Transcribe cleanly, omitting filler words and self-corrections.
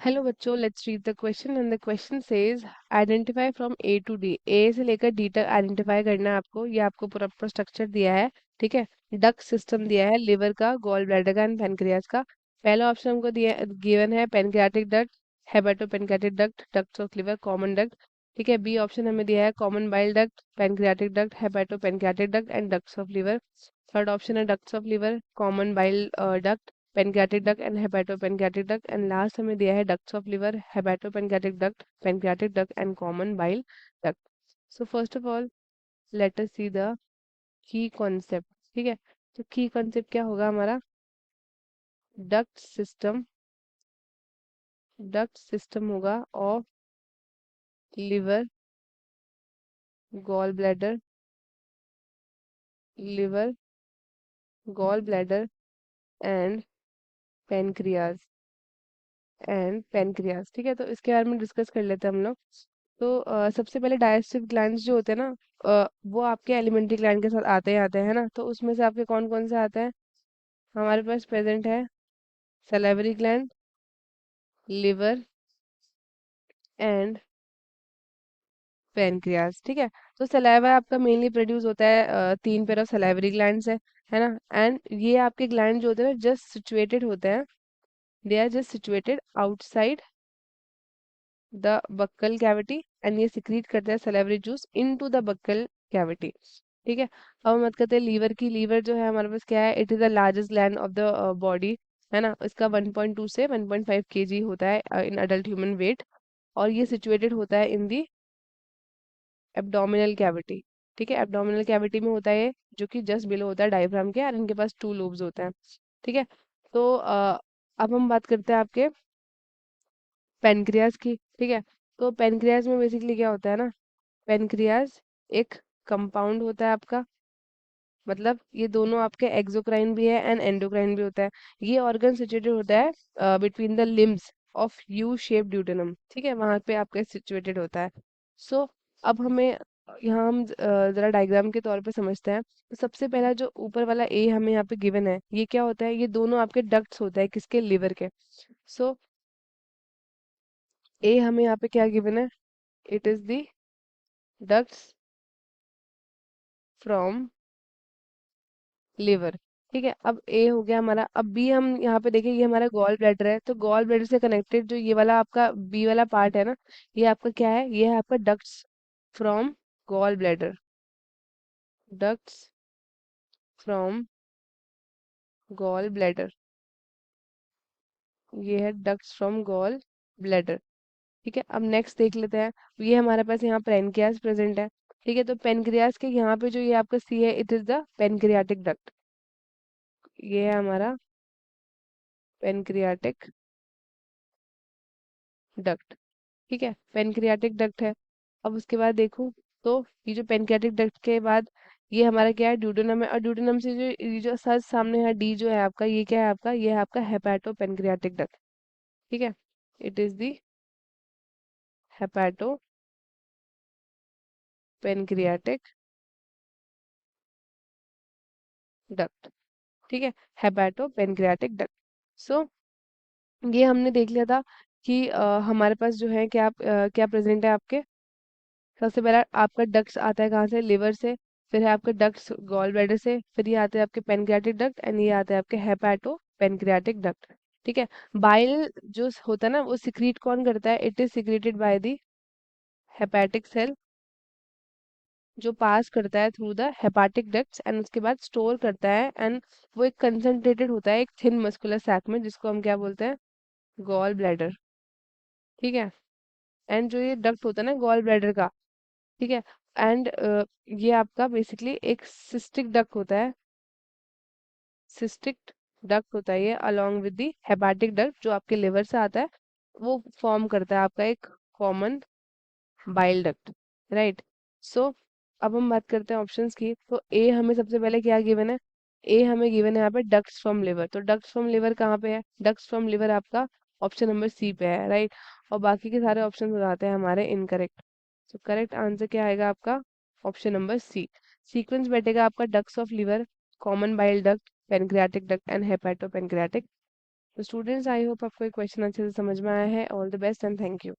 Hello बच्चों, let's read the question and the question says identify from A to D. A से लेकर D तक identify करना है आपको। ये आपको पूरा पूरा स्ट्रक्चर दिया है। ठीक है। डक्ट सिस्टम दिया है, लिवर का, गॉल ब्लैडर का एंड पेनक्रियास का। पहला ऑप्शन हमको दिया गिवन है pancreatic duct, hepatopancreatic duct, ducts of liver, common duct. ठीक है। बी ऑप्शन हमें दिया है common bile duct, pancreatic duct, hepatopancreatic duct and ducts of liver. Third option है ducts of liver, common bile duct, pancreatic duct and hepatopancreatic duct and last हमें दिया है ducts of liver, hepatopancreatic duct, pancreatic duct and common bile duct. So first of all let us see the key concept. ठीक है। तो key concept क्या होगा हमारा? Duct system, duct system होगा of liver, gall bladder, liver, gall bladder and pancreas, and pancreas. ठीक है। तो इसके बारे में डिस्कस कर लेते हैं हम लोग। तो सबसे पहले डाइजेस्टिव ग्लैंड्स जो होते हैं ना, वो आपके एलिमेंट्री ग्लैंड के साथ आते ही आते हैं ना। तो उसमें से आपके कौन कौन से आते हैं? हमारे पास प्रेजेंट है salivary gland, liver and pancreas. ठीक है। तो सलाइवा आपका मेनली प्रोड्यूस होता है, तीन पेयर ऑफ सलाइवरी ग्लैंड्स है ना। एंड ये आपके ग्लैंड जो होते हैं ना, जस्ट सिचुएटेड होते हैं, they are just situated outside the buccal cavity and ये सिक्रीट करते हैं salivary juice into the buccal cavity. ठीक है। अब हम बात करते हैं लीवर की। लीवर जो है हमारे पास क्या है? It is the largest gland of the body, है ना। इसका 1.2 से 1.5 केजी होता है इन अडल्ट ह्यूमन वेट। और ये सिचुएटेड होता है इन दी एब्डोमिनल कैविटी। ठीक है। एब्डोमिनल कैविटी में होता है, जो कि जस्ट बिलो होता है डायफ्राम के, और इनके पास टू लोब्स होते हैं। ठीक है। तो अब हम बात करते हैं आपके पेनक्रियाज की। ठीक है। तो पेनक्रियाज में बेसिकली क्या होता है ना, पेनक्रियाज एक कंपाउंड होता है आपका, मतलब ये दोनों आपके एक्सोक्राइन भी है एंड एंडोक्राइन भी होता है। ये ऑर्गन सिचुएटेड होता है between the limbs of U shape duodenum. ठीक है। वहां पे आपका सिचुएटेड होता है। सो अब हमें यहाँ हम जरा डायग्राम के तौर पे समझते हैं। तो सबसे पहला जो ऊपर वाला ए हमें यहाँ पे गिवन है, ये क्या होता है? ये दोनों आपके डक्ट्स होता है, किसके? लिवर के। सो ए हमें यहाँ पे क्या गिवन है? It is the ducts from liver. ठीक है। अब ए हो गया हमारा। अब बी हम यहाँ पे देखें, ये हमारा गॉल ब्लैडर है। तो गॉल ब्लैडर से कनेक्टेड जो ये वाला आपका बी वाला पार्ट है ना, ये आपका क्या है? ये है आपका ducts from gall bladder, ducts from gall bladder. ये है डक्ट्स फ्रॉम गॉल ब्लैडर। ठीक है। अब नेक्स्ट देख लेते हैं। ये हमारे पास यहाँ पेनक्रियास प्रेजेंट है। ठीक है। तो पेनक्रियास के यहाँ पे जो ये आपका सी है, it is the pancreatic duct. ये है हमारा पेनक्रियाटिक डक्ट। ठीक है। पेनक्रियाटिक डक्ट है। अब उसके बाद देखूं, तो ये जो पेनक्रियाटिक डक्ट के बाद ये हमारा क्या है? ड्यूडेनम है। और ड्यूडेनम से जो ये जो सर सामने है डी जो है आपका, ये क्या है आपका? ये है आपका हेपाटो पेनक्रियाटिक डक्ट। ठीक है। It is the hepatopancreatic duct. ठीक है। हेपाटो पेनक्रियाटिक डक्ट। सो ये हमने देख लिया था कि हमारे पास जो है क्या प्रेजेंट है आपके। सबसे पहला आपका डक्ट्स आता है कहाँ से? लिवर से। फिर है आपका डक्ट्स गॉल ब्लैडर से। फिर ये आते हैं आपके पेनक्रियाटिक डक्ट एंड ये आते हैं आपके हेपाटो पेनक्रियाटिक डक्ट। ठीक है। बाइल जो होता है ना, वो सिक्रीट कौन करता है? It is secreted by the hepatic cell, जो पास करता है through the hepatic ducts and उसके बाद स्टोर करता है। एंड वो एक कंसंट्रेटेड होता है एक थिन मस्कुलर सैक में, जिसको हम क्या बोलते हैं? Gall bladder. ठीक है। एंड जो ये डक्ट होता है ना गॉल ब्लैडर का, ठीक है, एंड ये आपका बेसिकली एक सिस्टिक डक्ट होता है। सिस्टिक डक्ट होता है ये along with the hepatic duct, जो आपके लिवर से आता है। वो फॉर्म करता है आपका एक कॉमन बाइल डक्ट। राइट। सो अब हम बात करते हैं ऑप्शंस की। तो ए हमें सबसे पहले क्या गिवन है? ए हमें गिवन है यहाँ पे डक्ट्स फ्रॉम लिवर। तो डक्ट्स फ्रॉम लिवर कहाँ पे है? डक्ट्स फ्रॉम लिवर आपका ऑप्शन नंबर सी पे है। राइट। और बाकी के सारे ऑप्शन हो जाते हैं हमारे इनकरेक्ट। तो करेक्ट आंसर क्या आएगा आपका? Option number C. सीक्वेंस बैठेगा आपका ducts of liver, common bile duct, pancreatic duct and hepato pancreatic तो स्टूडेंट्स, आई होप आपको ये क्वेश्चन अच्छे से समझ में आया है। All the best and thank you.